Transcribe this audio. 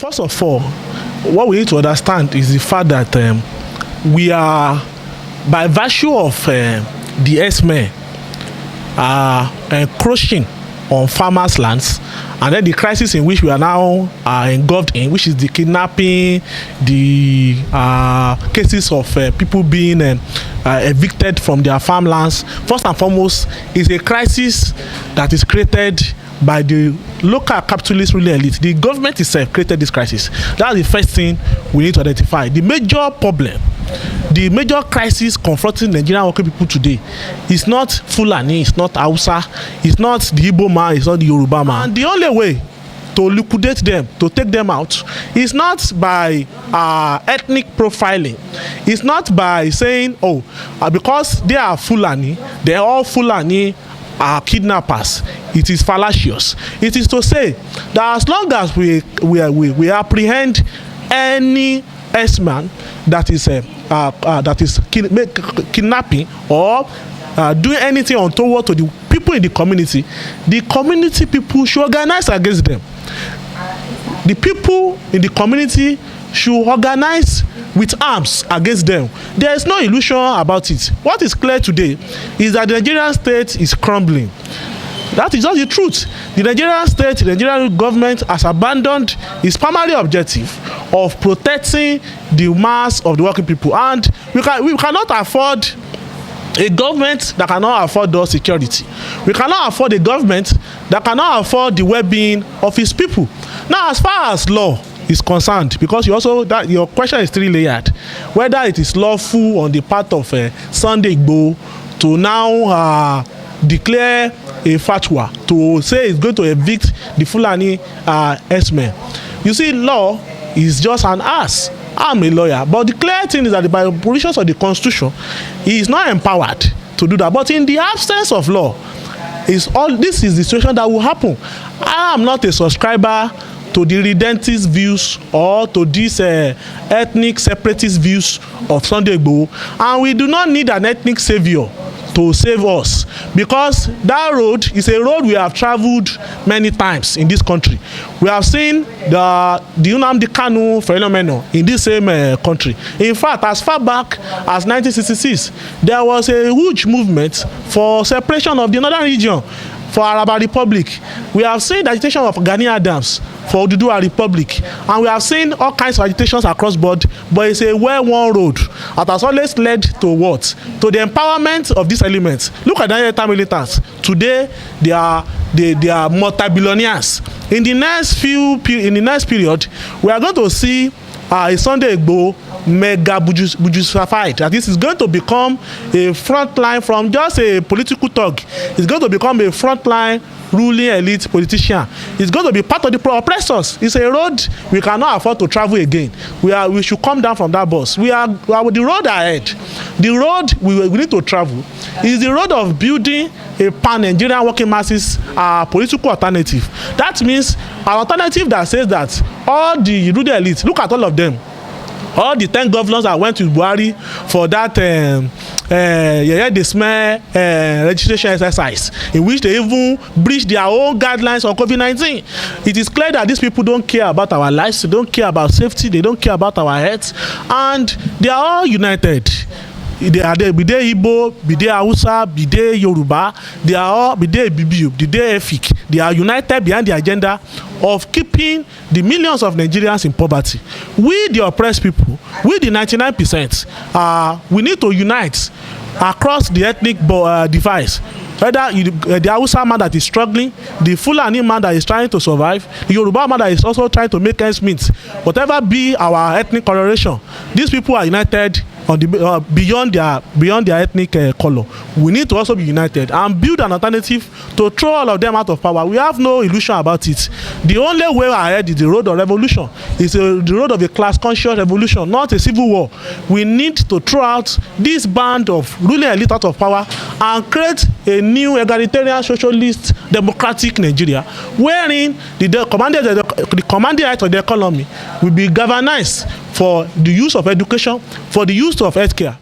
First of all, what we need to understand is the fact that we are, by virtue of the Herdsmen encroaching on farmers' lands, and then the crisis in which we are now engulfed in, which is the kidnapping, the cases of people being evicted from their farmlands. First and foremost, is a crisis that is created by the local capitalist ruling elite. The government itself created this crisis. That's the first thing we need to identify. The major problem, the major crisis confronting Nigerian working people today is not Fulani, it's not Hausa, it's not the Igbo man, it's not the Yoruba man. And the only way to liquidate them, to take them out, is not by ethnic profiling. It's not by saying, oh, because they are Fulani, they're all Fulani are kidnappers. It is fallacious. It is to say that as long as we apprehend any Herdsman that is kidnapping or doing anything untoward to the people in the community people should organize against them. The people in the community should organize with arms against them. There is no illusion about it. What is clear today is that the Nigerian state is crumbling. That is just the truth. The Nigerian state, the Nigerian government has abandoned its primary objective of protecting the mass of the working people, and we cannot afford a government that cannot afford those security. We cannot afford a government that cannot afford the well-being of its people. Now, as far as law is concerned, because your question is three-layered, whether it is lawful on the part of Sunday Igboho to now declare a fatwa to say it's going to evict the Fulani Herdsmen. You see, law is just an ass. I'm a lawyer, but the clear thing is that by the provisions of the Constitution, he is not empowered to do that. But in the absence of law, this is the situation that will happen. I am not a subscriber to the redentist views or to these ethnic separatist views of Sunday Igboho, and we do not need an ethnic savior to save us, because that road is a road we have traveled many times in this country. We have seen the Nnamdi Kanu phenomenon in this same country. In fact, as far back as 1966, there was a huge movement for separation of the northern region for Araba Republic. We have seen the agitation of Gani Adams for Oduduwa Republic, and we have seen all kinds of agitations across board, but it's a well-worn road that has always led to what? To the empowerment of these elements. Look at the Delta militants. Today, they are multi-billionaires. In the next period, we are going to see a Sunday Igboho mega bujusified. That this is going to become a front line from just a political thug. It's going to become a front line ruling elite politician. It's going to be part of the oppressors. It's a road we cannot afford to travel again. We should come down from that bus. We are the road ahead. The road we need to travel is the road of building a pan-Nigerian working masses political alternative. That means an alternative that says that all the ruling elites, look at all of them, all the 10 governors that went to Buhari for that registration exercise, in which they even breached their own guidelines on COVID-19. It is clear that these people don't care about our lives, they don't care about safety, they don't care about our health, and they are all united. They are there, be they Igbo, be they Hausa, be they Yoruba, they are all, be they Bibiu, be they Efik. They are united behind the agenda of keeping the millions of Nigerians in poverty. We, the oppressed people, we, the 99%, we need to unite across the ethnic divide. Whether the Hausa man that is struggling, the Fulani man that is trying to survive, the Yoruba man that is also trying to make ends meet, whatever be our ethnic coloration, these people are united on the beyond their ethnic color. We need to also be united and build an alternative to throw all of them out of power. We have no illusion about it. The only way ahead is the road of revolution. It's the road of a class-conscious revolution, not a civil war. We need to throw out this band of ruling elite out of power and create a new egalitarian, socialist, democratic Nigeria, wherein the commanding right of the economy will be galvanized for the use of education, for the use of healthcare,